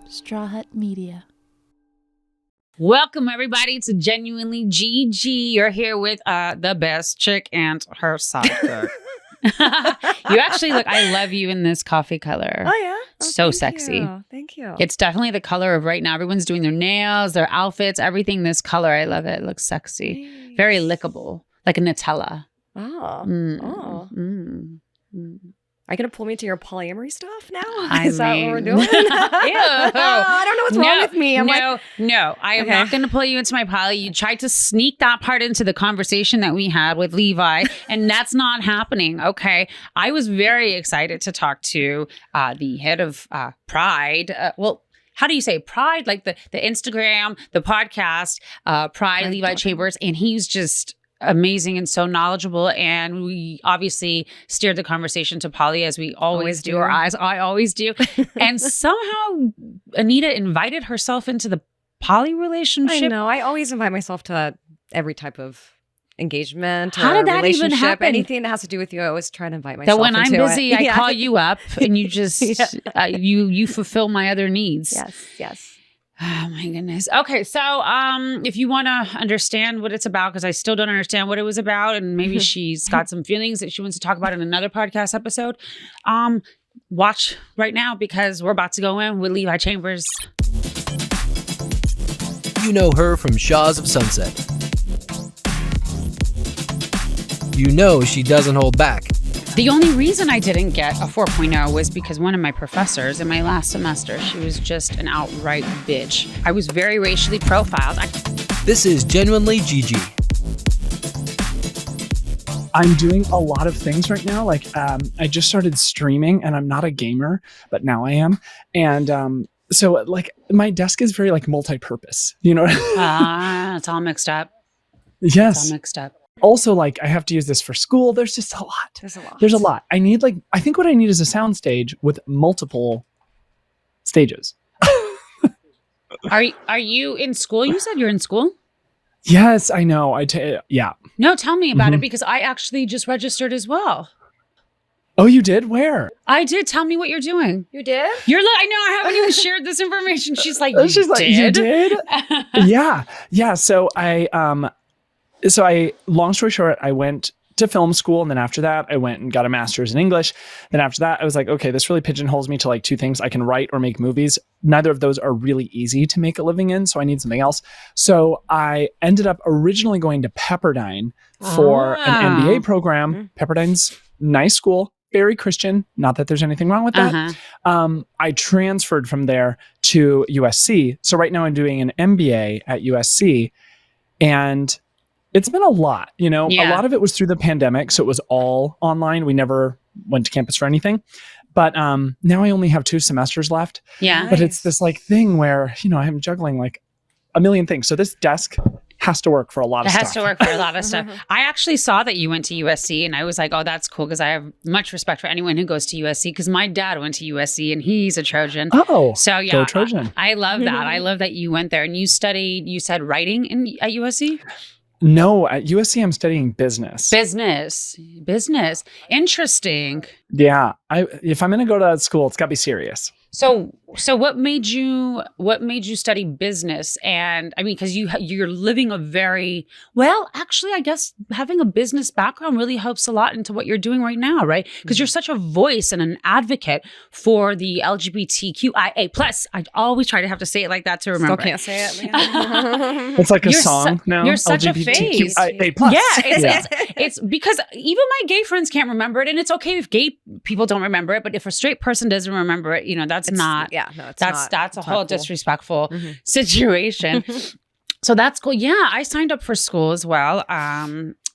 Straw Hut Media. Welcome, everybody, to Genuinely GG. You're here with the best chick and her sidekick. You actually look, I love you in this coffee color. Oh, yeah? Oh, so sexy. Thank you. It's definitely the color of right now. Everyone's doing their nails, their outfits, everything this color. I love it. It looks sexy. Thanks. Very lickable, like a Nutella. Oh. Mm. Are you going to pull me to your polyamory stuff now? I Is that what we're doing? Ew. I don't know what's wrong with me. No, I am not going to pull you into my poly. You tried to sneak that part into the conversation that we had with Levi, and that's not happening. Okay. I was very excited to talk to the head of Pride. How do you say Pride? Like the Instagram, the podcast, Pride, Levi Chambers. And he's just amazing and so knowledgeable, and we obviously steered the conversation to poly as we always do. I always do. And somehow Anita invited herself into the poly relationship. I know. I always invite myself to every type of engagement or How did that even happen? Anything that has to do with you, I always try to invite myself that when I'm busy, it. I call you up and you just you fulfill my other needs. Yes. Oh my goodness. Okay, so if you want to understand what it's about, because I still don't understand what it was about, and maybe she's got some feelings that she wants to talk about in another podcast episode, watch right now because we're about to go in with Levi Chambers. You know her from Shaws of Sunset. You know she doesn't hold back. The only reason I didn't get a 4.0 was because one of my professors in my last semester, she was just an outright bitch. I was very racially profiled. This is Genuinely GG. I'm doing a lot of things right now. Like I just started streaming, and I'm not a gamer, but now I am. And so like my desk is very like multi-purpose, you know? It's all mixed up. Yes. It's all mixed up. Also, like I have to use this for school. There's just a lot. There's a lot. I think what I need is a sound stage with multiple stages. Are you in school? You said you're in school? Yes, I know. Yeah. No, tell me about it, because I actually just registered as well. Oh, you did? Where? I did. Tell me what you're doing. You did? You're like, I know I haven't even shared this information. She's like, you you did? Yeah. So long story short, I went to film school, and then after that, I went and got a master's in English. Then after that, I was like, okay, this really pigeonholes me to like two things. I can write or make movies. Neither of those are really easy to make a living in, so I need something else. So I ended up originally going to Pepperdine for an MBA program. Pepperdine's nice school, very Christian. Not that there's anything wrong with that. I transferred from there to USC. So right now I'm doing an MBA at USC, and it's been a lot, you know. A lot of it was through the pandemic, so it was all online. We never went to campus for anything. But now I only have 2 semesters left. Yeah. But it's this like thing where, you know, I'm juggling like a million things. So this desk has to work for a lot of stuff. It has to work for a lot of stuff. I actually saw that you went to USC, and I was like, oh, that's cool, because I have much respect for anyone who goes to USC, because my dad went to USC and he's a Trojan. Oh, so yeah, go Trojan. I love that. I love that you went there and you studied, you said writing at USC? No, at USC, I'm studying business. Business. Interesting. Yeah. If I'm going to go to that school, it's got to be serious. So what made you study business? And I mean, because you're living a very, well, actually, I guess having a business background really helps a lot into what you're doing right now, right? Because you're such a voice and an advocate for the LGBTQIA+. I always try to have to say it like that to remember. Still can't say it. It's like a song now. You're such a face. LGBTQIA+. Yeah, it's because even my gay friends can't remember it, and it's okay if gay people don't remember it, but if a straight person doesn't remember it, you know, that's not a whole disrespectful situation. So that's cool. Yeah, I signed up for school as well.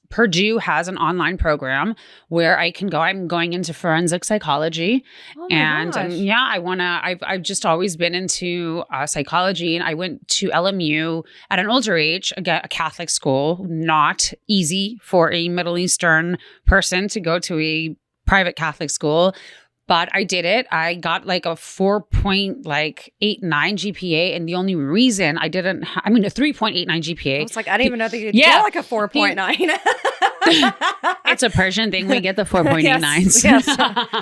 Purdue has an online program where I can go. I'm going into forensic psychology. Oh my gosh. I've just always been into psychology, and I went to LMU at an older age, a Catholic school. Not easy for a Middle Eastern person to go to a private Catholic school. But I did it. I got like a 4.89 GPA. And the only reason I didn't, a 3.89 GPA. It's like, I didn't even know that you could get like a 4.9. It's a Persian thing. We get the 4.89s. Yes.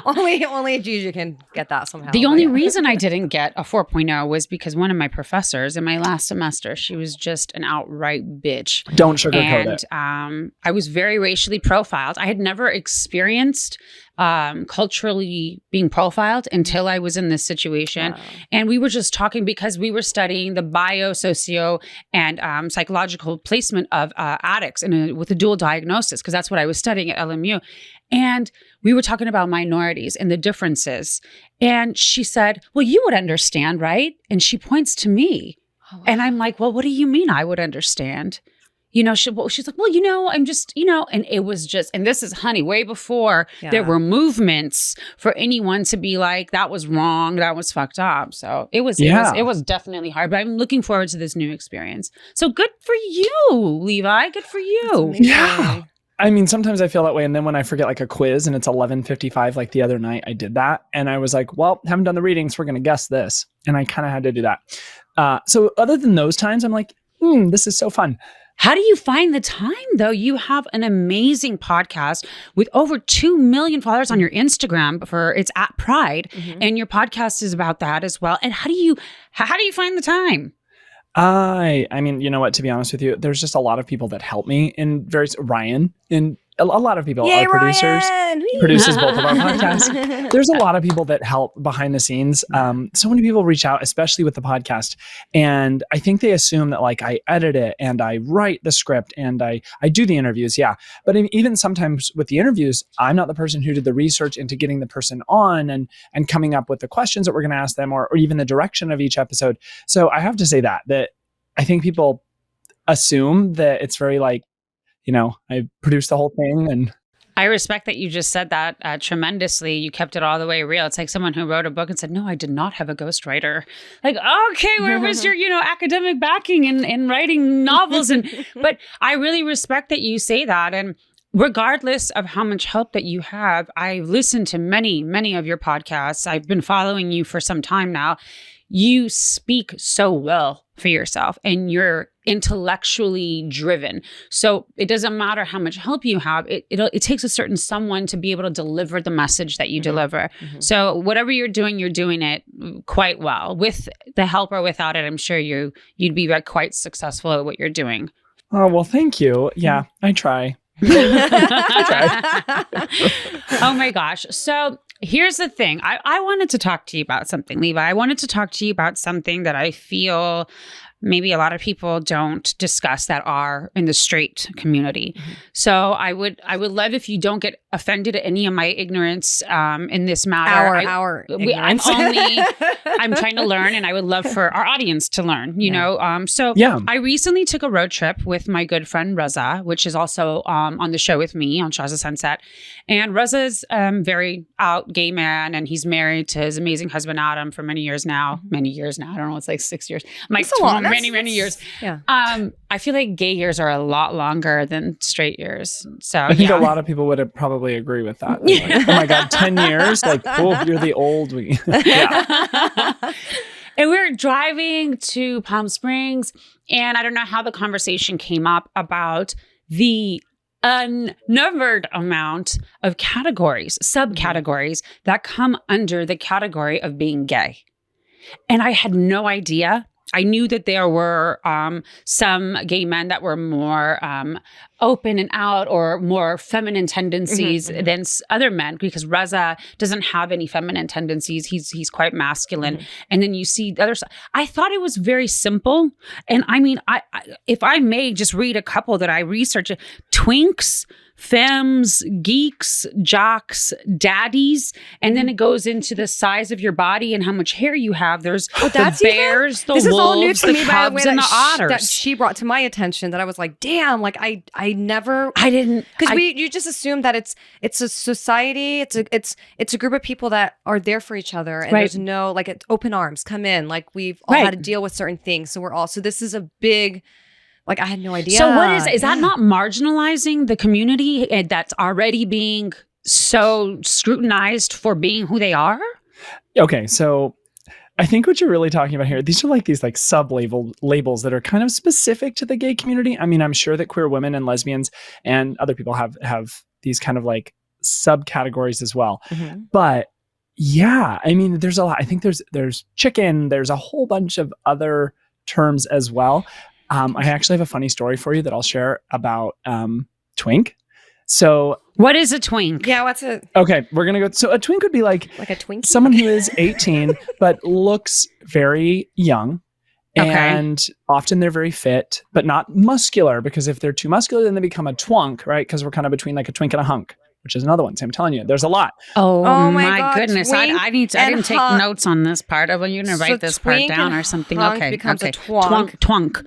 Only Gigi can get that somehow. The only reason I didn't get a 4.0 was because one of my professors in my last semester, she was just an outright bitch. Don't sugarcoat it. And I was very racially profiled. I had never experienced culturally being profiled until I was in this situation. Wow. And we were just talking because we were studying the bio-socio and psychological placement of addicts with a dual diagnosis, because that's what I was studying at LMU. And we were talking about minorities and the differences. And she said, well, you would understand, right? And she points to me. Oh, wow. And I'm like, well, what do you mean I would understand? You know, she's like, well, I'm just, and it was just, and this is, honey, way before there were movements for anyone to be like, that was wrong, that was fucked up. So it was definitely hard, but I'm looking forward to this new experience. So good for you, Levi. Good for you. Yeah. I mean, sometimes I feel that way. And then when I forget like a quiz and it's 11:55, like the other night I did that. And I was like, well, haven't done the readings. We're going to guess this. And I kind of had to do that. So other than those times, I'm like, this is so fun. How do you find the time, though? You have an amazing podcast with over 2 million followers on your Instagram. It's at Pride, and your podcast is about that as well. And how do you find the time? I mean, you know what? To be honest with you, there's just a lot of people that help me in Ryan and a lot of people. Yay, our producers Ryan! Produces both of our podcasts. There's a lot of people that help behind the scenes. So many people reach out, especially with the podcast, and I think they assume that like I edit it and I write the script and I do the interviews. Yeah, but even sometimes with the interviews, I'm not the person who did the research into getting the person on and coming up with the questions that we're going to ask them, or even the direction of each episode. So I have to say that I think people assume that it's very like, I produced the whole thing. And I respect that you just said that tremendously. You kept it all the way real. It's like someone who wrote a book and said, no, I did not have a ghostwriter. Like, okay, where was your, academic backing in writing novels? But I really respect that you say that. And regardless of how much help that you have, I've listened to many, many of your podcasts. I've been following you for some time now. You speak so well for yourself and you're intellectually driven. So it doesn't matter how much help you have. It takes a certain someone to be able to deliver the message that you deliver. Mm-hmm. So whatever you're doing it quite well. With the help or without it, I'm sure you'd be quite successful at what you're doing. Oh, well, thank you. Yeah, I try. Oh my gosh. So here's the thing. I wanted to talk to you about something, Levi. I wanted to talk to you about something that I feel maybe a lot of people don't discuss that are in the straight community. Mm-hmm. So I would love if you don't get offended at any of my ignorance in this matter. Our ignorance. I'm trying to learn, and I would love for our audience to learn, I recently took a road trip with my good friend Reza, which is also on the show with me on Shaws of Sunset. And Reza's very out gay man, and he's married to his amazing husband Adam for many years now. I don't know, it's like 6 years. Many years. Yeah. I feel like gay years are a lot longer than straight years. So I think a lot of people would have probably agree with that. Like, oh my God, 10 years? Like, oh, you're the old. Yeah. And we were driving to Palm Springs, and I don't know how the conversation came up about the unnumbered amount of categories, subcategories that come under the category of being gay. And I had no idea. I knew that there were some gay men that were more open and out or more feminine tendencies than other men, because Reza doesn't have any feminine tendencies. He's quite masculine. Mm-hmm. And then you see the other side. I thought it was very simple. And I mean, I if I may just read a couple that I researched: twinks, femmes, geeks, jocks, daddies, and then it goes into the size of your body and how much hair you have. There's the bears, the wolves, the cubs, and the otters. That she brought to my attention that I was like, damn, like I didn't, because you just assume that it's a society, it's a group of people that are there for each other, and there's no like open arms, come in, like we've all had to deal with certain things, so this is a big. Like, I had no idea. So what is that not marginalizing the community that's already being so scrutinized for being who they are? Okay, so I think what you're really talking about here, these are like these like labels that are kind of specific to the gay community. I mean, I'm sure that queer women and lesbians and other people have these kind of like subcategories as well. Mm-hmm. But yeah, I mean, there's a lot. I think there's chicken. There's a whole bunch of other terms as well. I actually have a funny story for you that I'll share about twink. So what is a twink? Yeah, what's a... Okay, we're going to go... So a twink would be like a twink? Someone who is 18, but looks very young. And often they're very fit, but not muscular, because if they're too muscular, then they become a twunk, right? Because we're kind of between like a twink and a hunk, which is another one. So I'm telling you, there's a lot. Oh my God, goodness. I didn't take notes on this part. You're going to write this part down or something. Okay. Becomes a twunk. Twunk.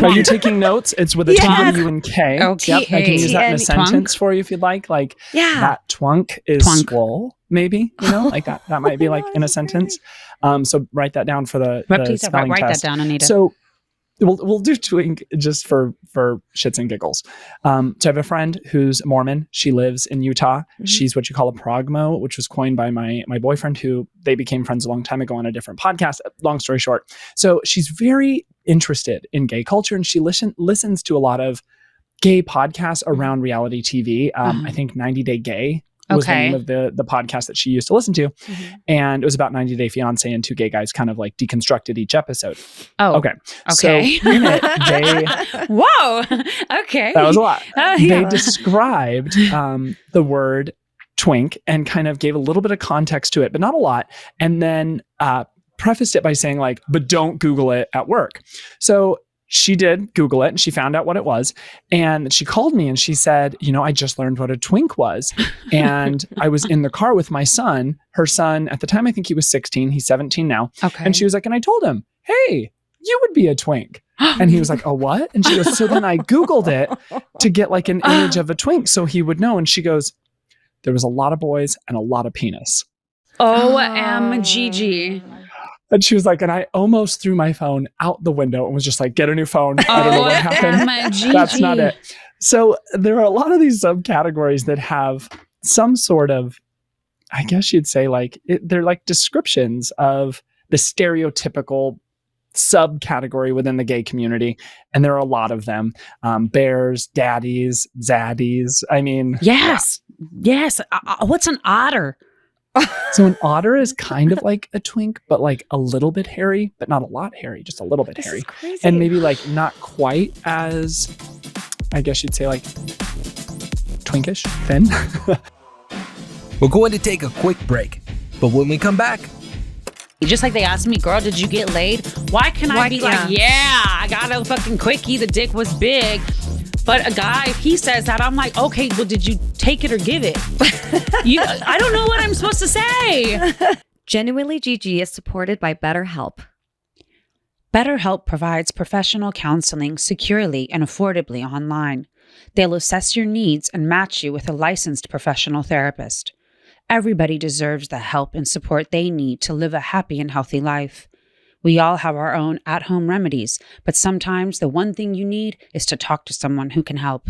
Are you taking notes? It's with a W and K. Okay. Yep, I can use that in a sentence for you if you'd like. Like that twunk is swole, maybe, like that might be like in a sentence. So write that down for the spelling write test. That down, Anita. So we'll do twink just for shits and giggles. So I have a friend who's Mormon. She lives in Utah. Mm-hmm. She's what you call a progmo, which was coined by my boyfriend, who they became friends a long time ago on a different podcast. Long story short. So she's very interested in gay culture, and she listens to a lot of gay podcasts around reality TV. I think 90 Day Gay was the name of the podcast that she used to listen to. Mm-hmm. And it was about 90 Day Fiance, and two gay guys kind of like deconstructed each episode. Oh, okay. So in it, whoa. Okay. That was a lot. They described the word twink and kind of gave a little bit of context to it, but not a lot. And then prefaced it by saying like, but don't Google it at work. So she did Google it and she found out what it was. And she called me and she said, I just learned what a twink was. And I was in the car with my son. Her son, at the time, I think he was 16. He's 17 now. Okay. And she was like, and I told him, hey, you would be a twink. And he was like, a what? And she goes, so then I Googled it to get like an image of a twink so he would know. And she goes, there was a lot of boys and a lot of penis. OMGG. And she was like, and I almost threw my phone out the window and was just like, get a new phone. I don't know what happened. That's not it. So there are a lot of these subcategories that have some sort of, I guess you'd say they're like descriptions of the stereotypical subcategory within the gay community. And there are a lot of them. Bears, daddies, zaddies. I mean. Yes. Yes. What's an otter? So an otter is kind of like a twink, but like a little bit hairy, but not a lot hairy, just a little bit hairy. Is crazy. And maybe like not quite as, I guess you'd say like twinkish, thin. We're going to take a quick break, but when we come back, just like they asked me, girl, did you get laid? Why can I be like, I got a fucking quickie, the dick was big. But a guy, if he says that, I'm like, okay, well, did you take it or give it? I don't know what I'm supposed to say. Genuinely GG is supported by BetterHelp. BetterHelp provides professional counseling securely and affordably online. They'll assess your needs and match you with a licensed professional therapist. Everybody deserves the help and support they need to live a happy and healthy life. We all have our own at-home remedies, but sometimes the one thing you need is to talk to someone who can help.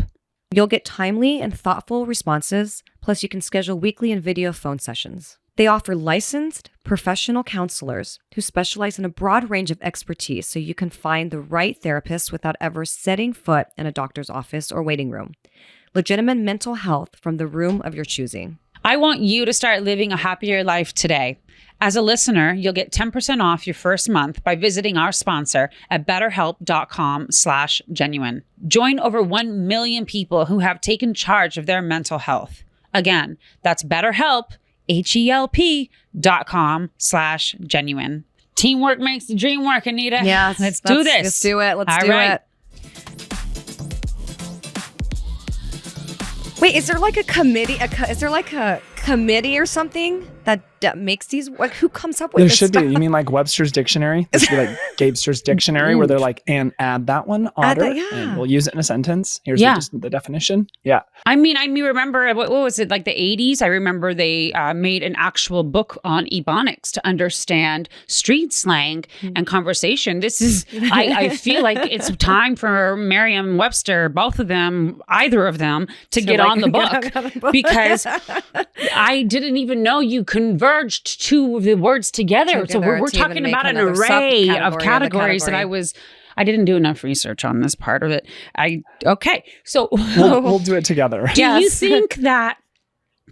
You'll get timely and thoughtful responses, plus you can schedule weekly and video phone sessions. They offer licensed, professional counselors who specialize in a broad range of expertise so you can find the right therapist without ever setting foot in a doctor's office or waiting room. Legitimate mental health from the room of your choosing. I want you to start living a happier life today. As a listener, you'll get 10% off your first month by visiting our sponsor at betterhelp.com/genuine. Join over 1 million people who have taken charge of their mental health. Again, that's BetterHelp, HELP.com/genuine. Teamwork makes the dream work, Anita. Yeah, let's do this. Let's do it. Let's do it. Wait, is there like a committee? Is there like a committee or something that makes these? Like, who comes up with there this should stuff? be. You mean like Webster's Dictionary? This should be like Gabster's Dictionary, where they're like, and add that one, otter, and we'll use it in a sentence. Here's the definition. Yeah. I mean, remember, what was it, like the 80s? I remember they made an actual book on Ebonics to understand street slang and conversation. This is, I feel like it's time for Merriam-Webster, both of them, either of them, to get on the book. Because I didn't even know you convert merged two of the words together. So we're talking about an array of categories that I didn't do enough research on this part of it. So we'll do it together. Do you think that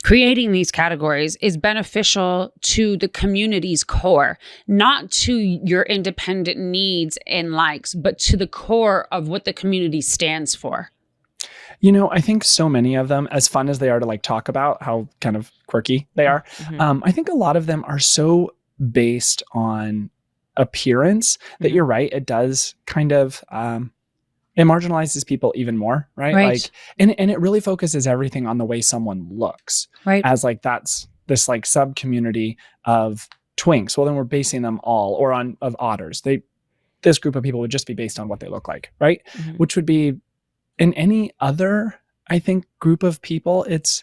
creating these categories is beneficial to the community's core, not to your independent needs and likes, but to the core of what the community stands for? I think so many of them, as fun as they are to like talk about how kind of quirky they are, I think a lot of them are so based on appearance that you're right. It does kind of, it marginalizes people even more, right? Like, and it really focuses everything on the way someone looks, right? As like, that's this like sub community of twinks. Well, then we're basing them all, or of otters. This group of people would just be based on what they look like, right? Which would be, in any other, I think, group of people, it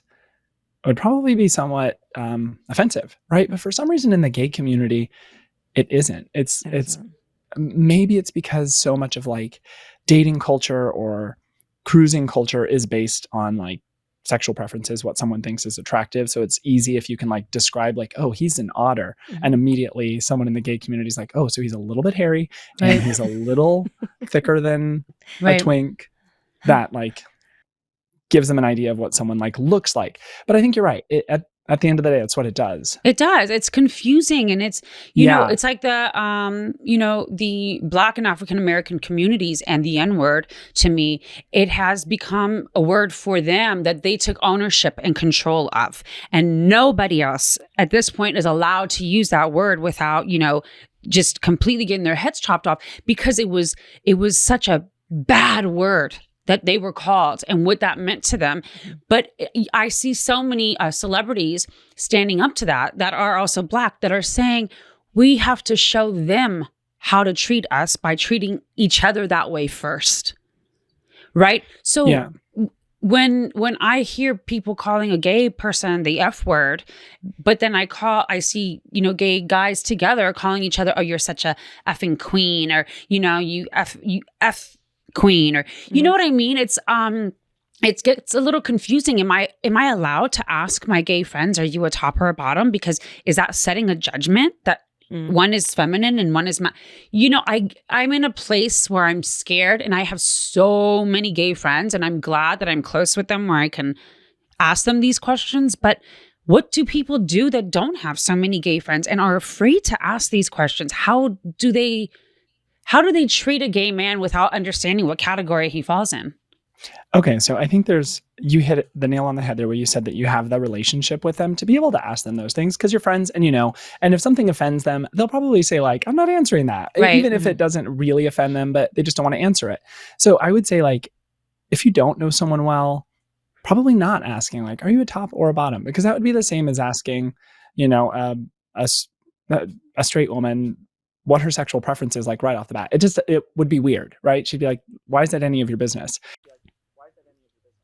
would probably be somewhat offensive, right? But for some reason in the gay community, it isn't. It's maybe it's because so much of like dating culture or cruising culture is based on like sexual preferences, what someone thinks is attractive. So it's easy if you can like describe like, oh, he's an otter. And immediately someone in the gay community is like, oh, so he's a little bit hairy and he's a little thicker than a twink. That like gives them an idea of what someone like looks like. But I think you're right. At the end of the day, that's what it does. It does. It's confusing. And it's, you know, it's like the Black and African American communities and the N-word, to me, it has become a word for them that they took ownership and control of. And nobody else at this point is allowed to use that word without, just completely getting their heads chopped off, because it was such a bad word that they were called and what that meant to them. But I see so many celebrities standing up to that are also Black, that are saying, we have to show them how to treat us by treating each other that way first. Right? So when I hear people calling a gay person the F word, but then I see, gay guys together calling each other, oh, you're such a effing queen, or, you F queen, or you know what I mean? It gets a little confusing. Am I allowed to ask my gay friends, are you a top or a bottom? Because is that setting a judgment that one is feminine and one is I'm in a place where I'm scared, and I have so many gay friends, and I'm glad that I'm close with them where I can ask them these questions. But what do people do that don't have so many gay friends and are afraid to ask these questions? How do they treat a gay man without understanding what category he falls in? Okay, so I think you hit the nail on the head there, where you said that you have the relationship with them to be able to ask them those things, because you're friends, and and if something offends them, they'll probably say like, I'm not answering that, even if it doesn't really offend them, but they just don't want to answer it. So I would say, like, if you don't know someone well, probably not asking like, are you a top or a bottom? Because that would be the same as asking, a straight woman what her sexual preference is, like right off the bat. It would be weird, right? She'd be like, why is that any of your business?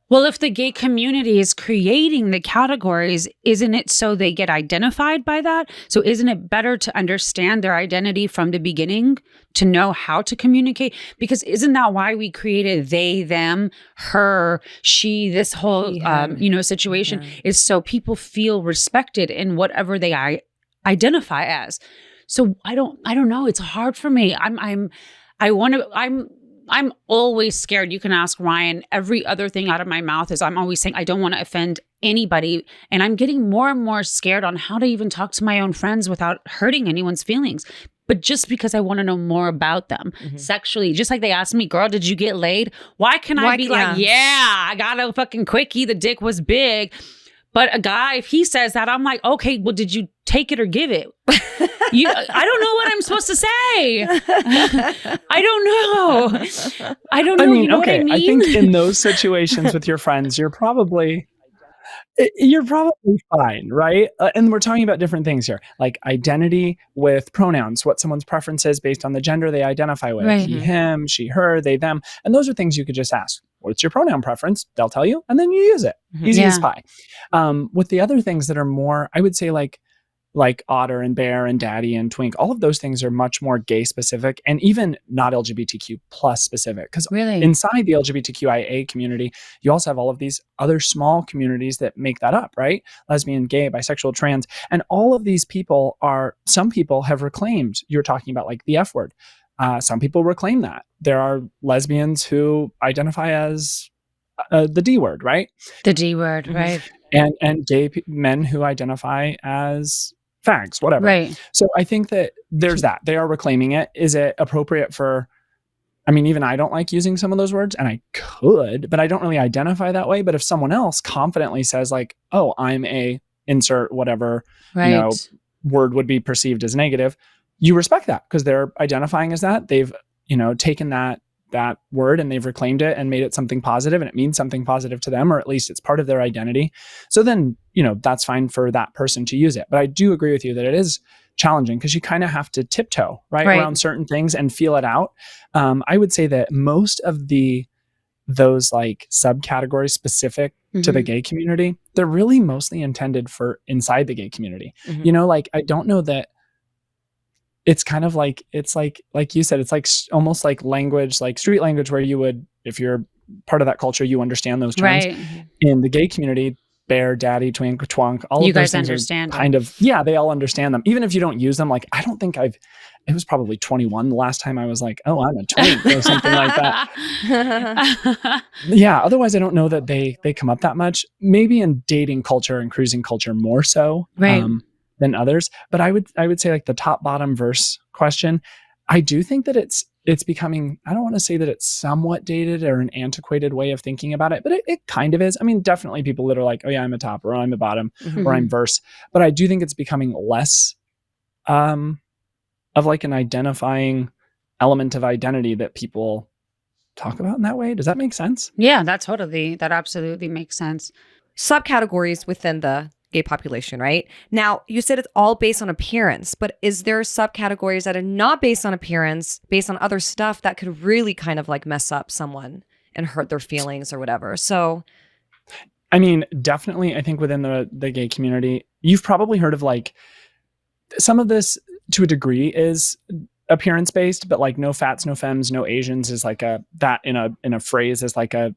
Well, if the gay community is creating the categories, isn't it so they get identified by that? So isn't it better to understand their identity from the beginning to know how to communicate? Because isn't that why we created they, them, her, she, this whole, situation is so people feel respected in whatever they identify as. So I don't know. It's hard for me. I'm always scared. You can ask Ryan. Every other thing out of my mouth is I'm always saying I don't want to offend anybody. And I'm getting more and more scared on how to even talk to my own friends without hurting anyone's feelings. But just because I want to know more about them sexually, just like they asked me, girl, did you get laid? Why can I be like, yeah, I got a fucking quickie. The dick was big. But a guy, if he says that, I'm like, okay, well, did you take it or give it? I don't know what I'm supposed to say. I don't know. I mean, okay. What I mean? I think in those situations with your friends, you're probably fine, right? And we're talking about different things here, like identity with pronouns, what someone's preference is based on the gender they identify with, he, him, she, her, they, them. And those are things you could just ask. What's your pronoun preference? They'll tell you, and then you use it. Easy as pie. With the other things that are more, I would say, like like otter and bear and daddy and twink, all of those things are much more gay specific and even not LGBTQ plus specific. Because inside the LGBTQIA community, you also have all of these other small communities that make that up, right? Lesbian, gay, bisexual, trans. And all of these people some people have reclaimed, you're talking about like the F word. Some people reclaim that. There are lesbians who identify as the D word, right? The D word, right. And gay men who identify as fags, whatever. Right. So I think that there's that. They are reclaiming it. Is it appropriate for, I mean, even I don't like using some of those words, and I could, but I don't really identify that way. But if someone else confidently says like, oh, I'm a insert whatever, word would be perceived as negative, you respect that because they're identifying as that. They've, taken that word and they've reclaimed it and made it something positive, and it means something positive to them, or at least it's part of their identity. So then, that's fine for that person to use it. But I do agree with you that it is challenging because you kind of have to tiptoe right around certain things and feel it out. I would say that most of those like subcategories specific to the gay community, they're really mostly intended for inside the gay community. Like I don't know that it's kind of like, it's like you said, it's like almost like language, like street language, where you would, if you're part of that culture, you understand those terms. Right. In the gay community, bear, daddy, twink, twonk, all you of those guys things understand kind of, they all understand them. Even if you don't use them, like, I don't think it was probably 21 the last time I was like, oh, I'm a twink or something like that. Otherwise I don't know that they come up that much. Maybe in dating culture and cruising culture more so. Right. Than others. But I would say like the top bottom verse question, I do think that it's becoming, I don't want to say that it's somewhat dated or an antiquated way of thinking about it, but it kind of is. I mean, definitely people that are like, oh yeah, I'm a top or I'm a bottom or I'm verse. But I do think it's becoming less of like an identifying element of identity that people talk about in that way. Does that make sense? Yeah, that absolutely makes sense. Subcategories within the gay population, right? Now, you said it's all based on appearance, but is there subcategories that are not based on appearance, based on other stuff that could really kind of like mess up someone and hurt their feelings or whatever? So, I mean, definitely, I think within the gay community, you've probably heard of like some of this to a degree is appearance based, but like no fats, no femmes, no Asians is like that in a phrase is like a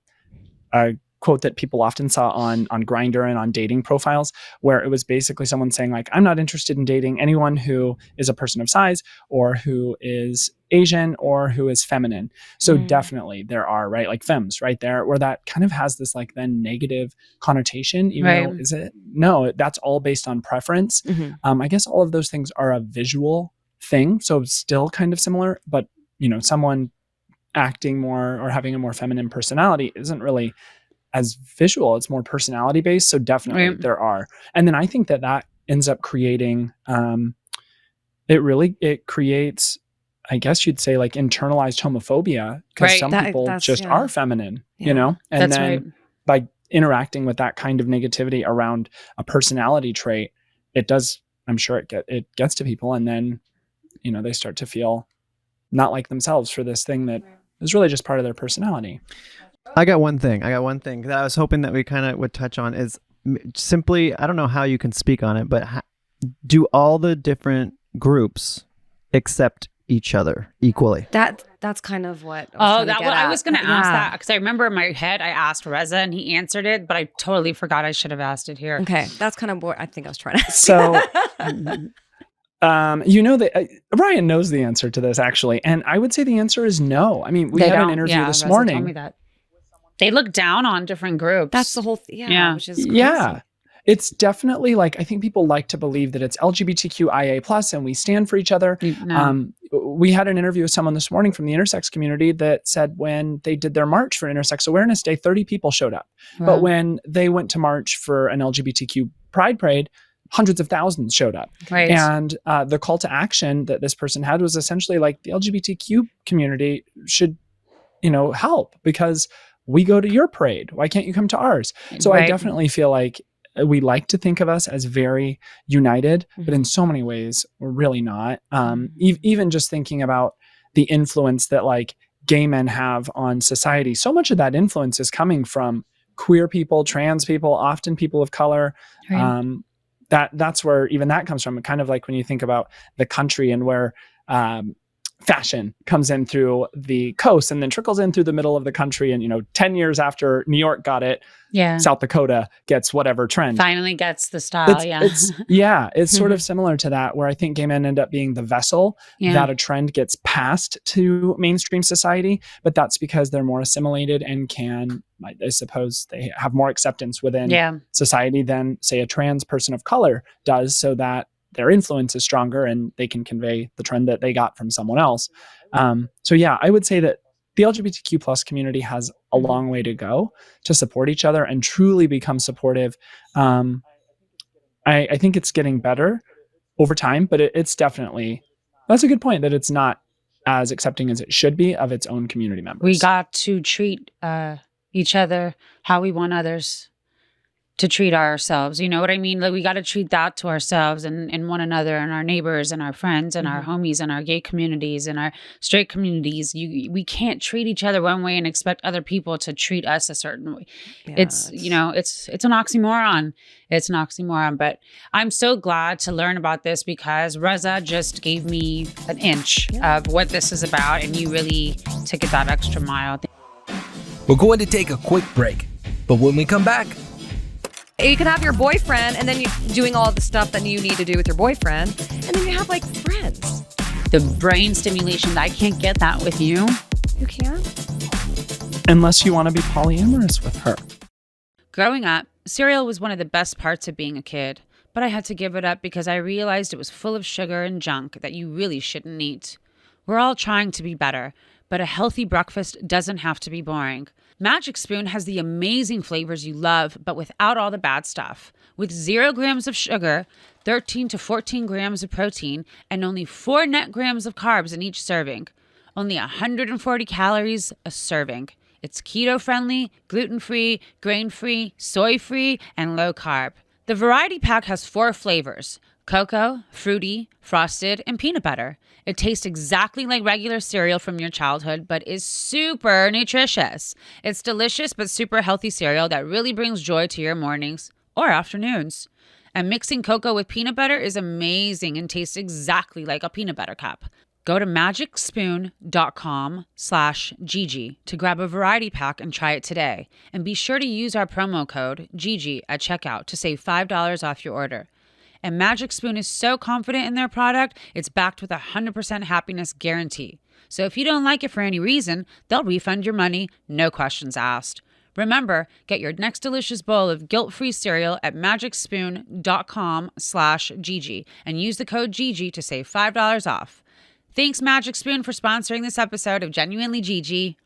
quote that people often saw on Grindr and on dating profiles, where it was basically someone saying like, I'm not interested in dating anyone who is a person of size or who is Asian or who is feminine. So definitely there are, right, like femmes right there, where that kind of has this like then negative connotation, even though is it? No, that's all based on preference. I guess all of those things are a visual thing. So still kind of similar, but someone acting more or having a more feminine personality isn't really as visual, it's more personality based. So definitely there are. And then I think that ends up creating, it creates, I guess you'd say like internalized homophobia, because some people just are feminine, and that's then by interacting with that kind of negativity around a personality trait, it does, I'm sure it gets to people, and then, they start to feel not like themselves for this thing that is really just part of their personality. I got one thing that I was hoping that we kind of would touch on is simply, I don't know how you can speak on it, but do all the different groups accept each other equally? That's kind of what I was going to ask that, because I remember in my head I asked Reza and he answered it, but I totally forgot I should have asked it here. Okay, that's kind of what I think I was trying to ask. So that Ryan knows the answer to this actually, and I would say the answer is no. I mean, we had an interview this morning. Told me that. They look down on different groups. That's the whole thing. Yeah. Which is crazy. Yeah. It's definitely like, I think people like to believe that it's LGBTQIA plus and we stand for each other. No. We had an interview with someone this morning from the intersex community that said when they did their march for Intersex Awareness Day, 30 people showed up. Wow. But when they went to march for an LGBTQ pride parade, hundreds of thousands showed up. Right. And the call to action that this person had was essentially like, the LGBTQ community should, help, because we go to your parade. Why can't you come to ours? So I definitely feel like we like to think of us as very united, but in so many ways, we're really not. Even just thinking about the influence that like gay men have on society, so much of that influence is coming from queer people, trans people, often people of color, that's where even that comes from. Kind of like when you think about the country and where fashion comes in through the coast and then trickles in through the middle of the country. And, 10 years after New York got it, South Dakota gets whatever trend. Finally gets the style. It's sort of similar to that, where I think gay men end up being the vessel that a trend gets passed to mainstream society. But that's because they're more assimilated and can, I suppose, they have more acceptance within society than, say, a trans person of color does, so that their influence is stronger and they can convey the trend that they got from someone else. So I would say that the LGBTQ plus community has a long way to go to support each other and truly become supportive. I think it's getting better over time, but it's definitely, that's a good point, that it's not as accepting as it should be of its own community members. We got to treat each other how we want others to treat ourselves. You know what I mean? Like, we got to treat that to ourselves and one another and our neighbors and our friends and our homies and our gay communities and our straight communities. We can't treat each other one way and expect other people to treat us a certain way. It's an oxymoron. It's an oxymoron, but I'm so glad to learn about this because Reza just gave me an inch of what this is about, and you really took it that extra mile. We're going to take a quick break, but when we come back, you can have your boyfriend and then you doing all the stuff that you need to do with your boyfriend. And then you have like friends. The brain stimulation, I can't get that with you. You can? Unless you want to be polyamorous with her. Growing up, cereal was one of the best parts of being a kid. But I had to give it up because I realized it was full of sugar and junk that you really shouldn't eat. We're all trying to be better, but a healthy breakfast doesn't have to be boring. Magic Spoon has the amazing flavors you love, but without all the bad stuff. With 0 grams of sugar, 13 to 14 grams of protein, and only 4 net grams of carbs in each serving. Only 140 calories a serving. It's keto-friendly, gluten-free, grain-free, soy-free, and low-carb. The variety pack has 4 flavors: cocoa, fruity, frosted, and peanut butter. It tastes exactly like regular cereal from your childhood, but is super nutritious. It's delicious but super healthy cereal that really brings joy to your mornings or afternoons. And mixing cocoa with peanut butter is amazing and tastes exactly like a peanut butter cup. Go to magicspoon.com/Gigi to grab a variety pack and try it today. And be sure to use our promo code Gigi at checkout to save $5 off your order. And Magic Spoon is so confident in their product, it's backed with a 100% happiness guarantee. So if you don't like it for any reason, they'll refund your money, no questions asked. Remember, get your next delicious bowl of guilt-free cereal at magicspoon.com/Gigi and use the code Gigi to save $5 off. Thanks, Magic Spoon, for sponsoring this episode of Genuinely Gigi.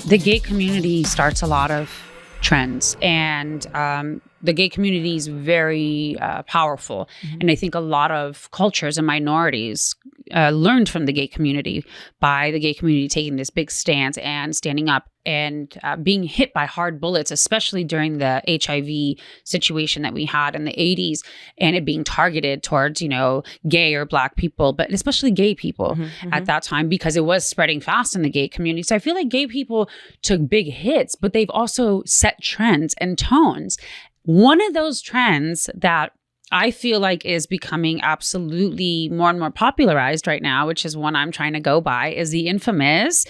The gay community starts a lot of trends, and the gay community is very powerful. And I think a lot of cultures and minorities learned from the gay community by the gay community taking this big stance and standing up and being hit by hard bullets, especially during the HIV situation that we had in the 80s, and it being targeted towards, gay or Black people, but especially gay people at that time, because it was spreading fast in the gay community. So I feel like gay people took big hits, but they've also set trends and tones. One of those trends that I feel like is becoming absolutely more and more popularized right now, which is one I'm trying to go by, is the infamous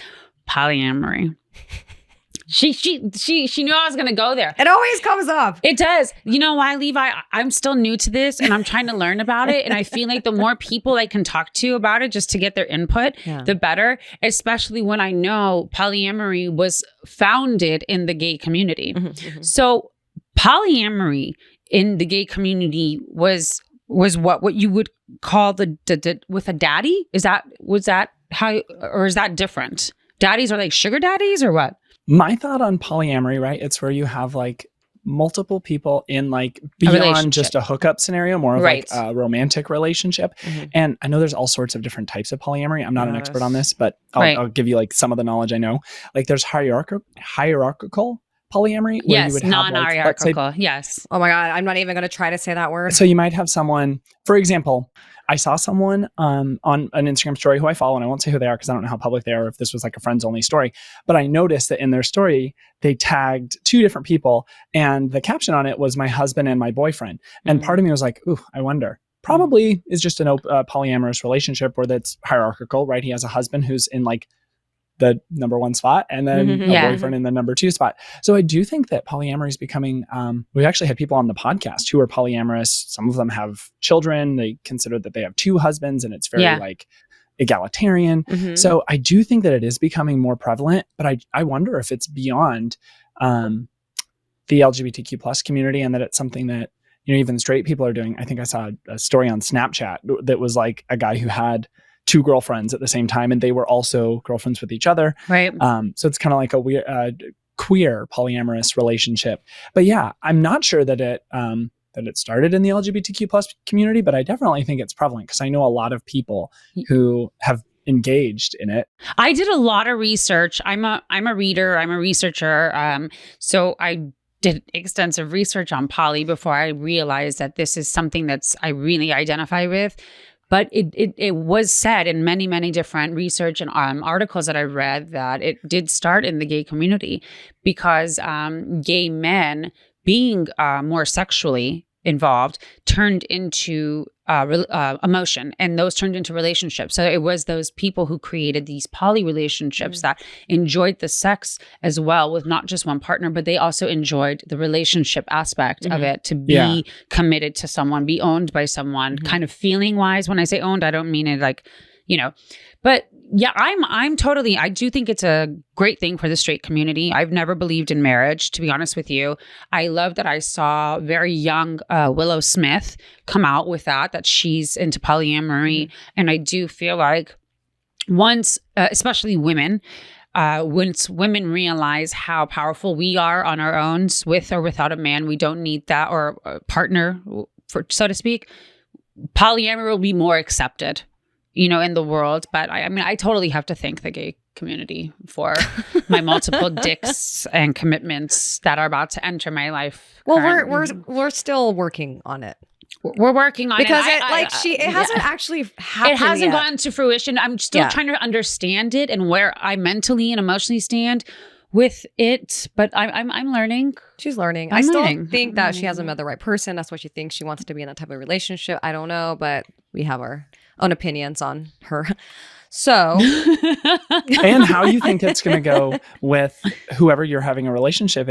polyamory. She knew I was going to go there. It always comes up. It does. You know why, Levi? I'm still new to this and I'm trying to learn about it. And I feel like the more people I can talk to about it just to get their input, the better, especially when I know polyamory was founded in the gay community. So polyamory in the gay community was what you would call the with a daddy? Was that how, or is that different? Daddies are like sugar daddies or what? My thought on polyamory, right? It's where you have like multiple people in like beyond just a hookup scenario, more of like a romantic relationship. And I know there's all sorts of different types of polyamory. I'm not an expert on this, but I'll give you like some of the knowledge I know. Like there's hierarchical polyamory, where you would have non-hierarchical. Yes. Oh my God, I'm not even going to try to say that word. So you might have someone, for example, I saw someone on an Instagram story who I follow, and I won't say who they are because I don't know how public they are, if this was like a friends only story, but I noticed that in their story, they tagged 2 different people, and the caption on it was my husband and my boyfriend. And part of me was like, ooh, I wonder. Probably is just an polyamorous relationship where that's hierarchical, right? He has a husband who's in like the number 1 spot, and then a boyfriend in the number 2 spot. So I do think that polyamory is becoming, we actually had people on the podcast who are polyamorous. Some of them have children. They consider that they have 2 husbands, and it's very like egalitarian. So I do think that it is becoming more prevalent, but I wonder if it's beyond the LGBTQ plus community, and that it's something that, you know, even straight people are doing. I think I saw a story on Snapchat that was like a guy who had 2 girlfriends at the same time, and they were also girlfriends with each other. Right. So it's kind of like a weird, queer polyamorous relationship. But yeah, I'm not sure that it started in the LGBTQ plus community, but I definitely think it's prevalent because I know a lot of people who have engaged in it. I did a lot of research. I'm a reader. I'm a researcher. So I did extensive research on poly before I realized that this is something I really identify with. But it was said in many, many different research and articles that I read that it did start in the gay community because gay men being more sexually involved turned into emotion, and those turned into relationships. So it was those people who created these poly relationships that enjoyed the sex as well with not just one partner, but they also enjoyed the relationship aspect of it, to be committed to someone, be owned by someone, kind of feeling wise. When I say owned, I don't mean it like, you know, but yeah, I do think it's a great thing for the straight community. I've never believed in marriage, to be honest with you. I love that I saw very young Willow Smith come out with that she's into polyamory. And I do feel like once, especially women, once women realize how powerful we are on our own, with or without a man, we don't need that or a partner, so to speak, polyamory will be more accepted, you know, in the world. But I mean, I totally have to thank the gay community for my multiple dicks and commitments that are about to enter my life. Well, we're still working on it. We're working on because it. It hasn't actually happened. It hasn't yet. gotten to fruition. I'm still trying to understand it and where I mentally and emotionally stand with it. But I'm learning. She's learning. I still think that she hasn't met the right person. That's why she thinks she wants to be in that type of relationship. I don't know, but we have our own opinions on her. So, and how you think it's going to go with whoever you're having a relationship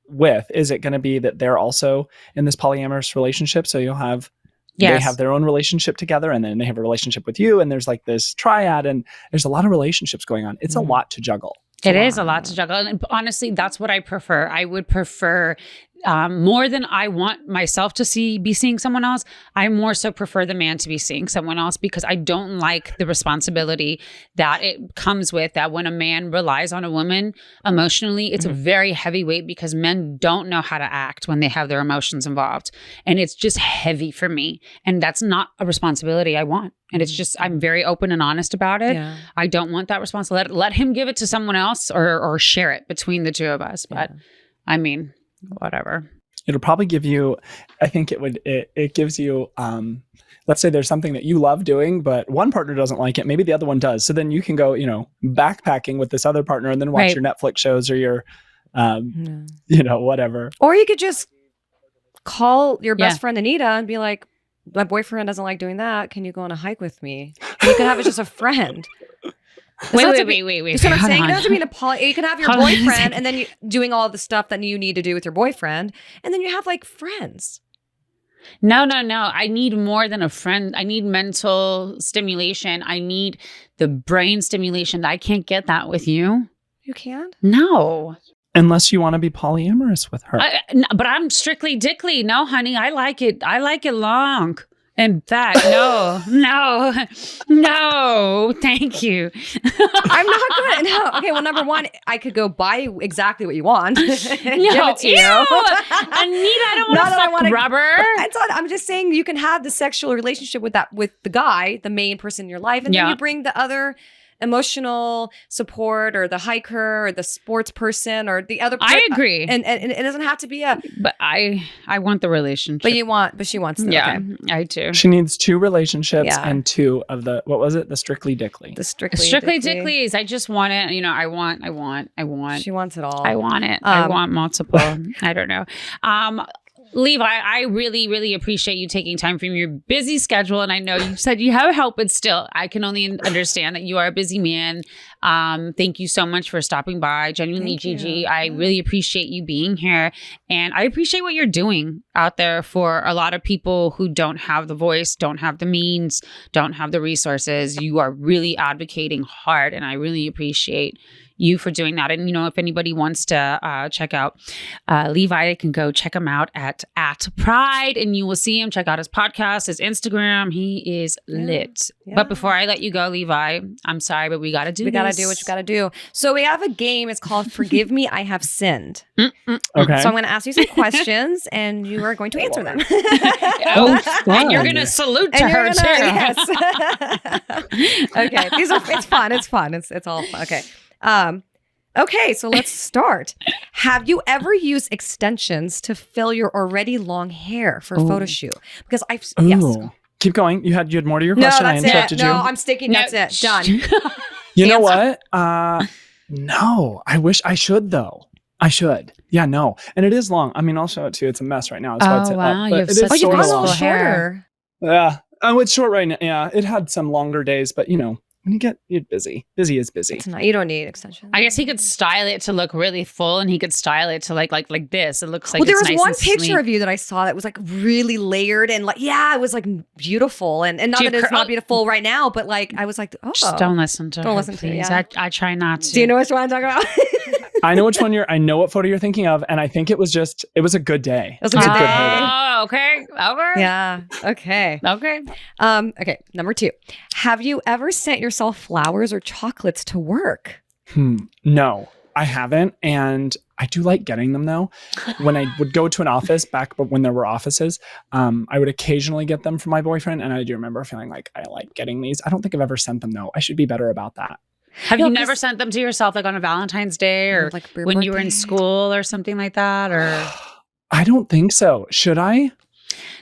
with. Is it going to be that they're also in this polyamorous relationship? So you'll have, they have their own relationship together, and then they have a relationship with you, and there's like this triad, and there's a lot of relationships going on. It's a lot to juggle. It is a lot to juggle. And honestly, that's what I prefer. I would prefer more than I want myself to be seeing someone else. I more so prefer the man to be seeing someone else, because I don't like the responsibility that it comes with that when a man relies on a woman emotionally. It's a very heavy weight, because men don't know how to act when they have their emotions involved. And it's just heavy for me. And that's not a responsibility I want. And it's just, I'm very open and honest about it. Yeah. I don't want that responsibility. Let him give it to someone else or share it between the two of us. But I mean, whatever. It'll probably give you, I think it gives you, let's say there's something that you love doing, but one partner doesn't like it. Maybe the other one does. So then you can go, backpacking with this other partner and then watch your Netflix shows or your, whatever. Or you could just call your best friend Anita and be like, my boyfriend doesn't like doing that. Can you go on a hike with me? And you can have it just a friend. Wait. You see what I'm saying? It doesn't mean you can have your boyfriend and then you doing all the stuff that you need to do with your boyfriend. And then you have like friends. No. I need more than a friend. I need mental stimulation. I need the brain stimulation. I can't get that with you. You can't? No. Unless you want to be polyamorous with her. But I'm strictly dickly. No, honey, I like it. I like it long. In fact, no, thank you. I'm not good. No. Okay, well, number one, I could go buy exactly what you want. No, give it to you. Anita, I don't want to fuck rubber. I'm just saying you can have the sexual relationship with the guy, the main person in your life, and then you bring the other emotional support or the hiker or the sports person or the other. I agree. And it doesn't have to be a. But I want the relationship. But she wants. Yeah, okay. I do. She needs 2 relationships and 2 of the, what was it? The Strictly Dickly. The Strictly Dickleys. I just want it. I want. She wants it all. I want it. I want multiple. I don't know. Levi, I really, really appreciate you taking time from your busy schedule. And I know you said you have help, but still, I can only understand that you are a busy man. Thank you so much for stopping by. Genuinely, Gigi, I really appreciate you being here. And I appreciate what you're doing out there for a lot of people who don't have the voice, don't have the means, don't have the resources. You are really advocating hard. And I really appreciate you for doing that. And, if anybody wants to check out Levi, can go check him out at Pride, and you will see him. Check out his podcast, his Instagram. He is lit. Yeah. But before I let you go, Levi, I'm sorry, but we got to do this. We got to do what you got to do. So we have a game. It's called Forgive Me, I Have Sinned. Okay. So I'm going to ask you some questions, and you are going to answer them. And you're going to salute to her, too. Yes. Okay. It's fun. It's fun. It's all fun. Okay. Okay, so let's start. Have you ever used extensions to fill your already long hair for a photo shoot? Because yes. Keep going. You had more to your question. I interrupted you. No, I'm sticking. That's it. Done. You know what? No. I wish I should though. I should. Yeah, no. And it is long. I mean, I'll show it to you. It's a mess right now. That's why it's wow. up. But it is sort of long. Shorter. Yeah. Oh, it's short right now. Yeah. It had some longer days, but when you're busy is busy. It's not, you don't need extensions. I guess he could style it to look really full, and he could style it to like this. It looks like there was nice one and picture sleek. of you that I saw that was like really layered and it was like beautiful and not that it's not beautiful right now, but like I was like, just don't listen to her. Don't listen to me. Yeah. I try not to. Do you know which one I'm talking about? I know which one I know what photo you're thinking of, and I think it was a good day. It was a good day. Oh, okay. Over. Yeah. Okay. Okay. Okay. Number 2. Have you ever sent yourself flowers or chocolates to work? No, I haven't, and I do like getting them though. When I would go to an office back when there were offices, I would occasionally get them from my boyfriend, and I do remember feeling like I like getting these. I don't think I've ever sent them though. I should be better about that. Have you never sent them to yourself like on a Valentine's Day or like when you were in school or something like that? Or I don't think so. Should I?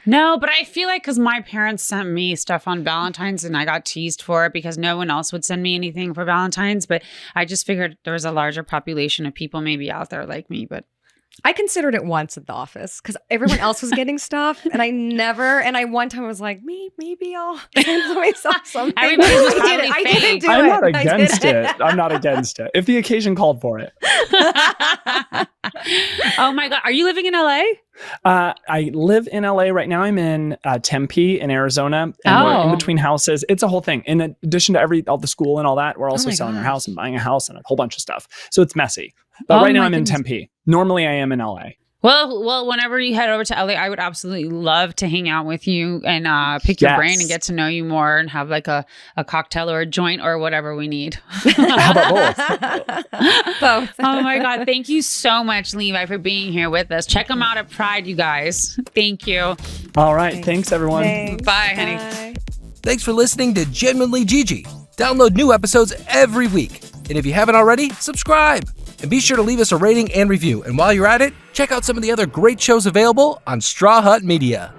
No, but I feel like because my parents sent me stuff on Valentine's and I got teased for it because no one else would send me anything for Valentine's. But I just figured there was a larger population of people maybe out there like me. But I considered it once at the office because everyone else was getting stuff and one time I was like, maybe I'll send myself something. Everybody was I didn't do it. I'm not against it. I'm not against it. If the occasion called for it. Oh my God. Are you living in LA? I live in LA right now. I'm in Tempe in Arizona, and we're in between houses. It's a whole thing. In addition to all the school and all that, we're also selling our house and buying a house and a whole bunch of stuff. So it's messy. But right now I'm in Tempe. Normally I am in LA. Well, whenever you head over to LA, I would absolutely love to hang out with you and pick your brain and get to know you more and have like a cocktail or a joint or whatever we need. How about both? Oh my God. Thank you so much, Levi, for being here with us. Check them out at Pride, you guys. Thank you. All right. Thanks everyone. Thanks. Bye, honey. Thanks for listening to Genuinely Gigi. Download new episodes every week. And if you haven't already, subscribe. And be sure to leave us a rating and review. And while you're at it, check out some of the other great shows available on Straw Hut Media.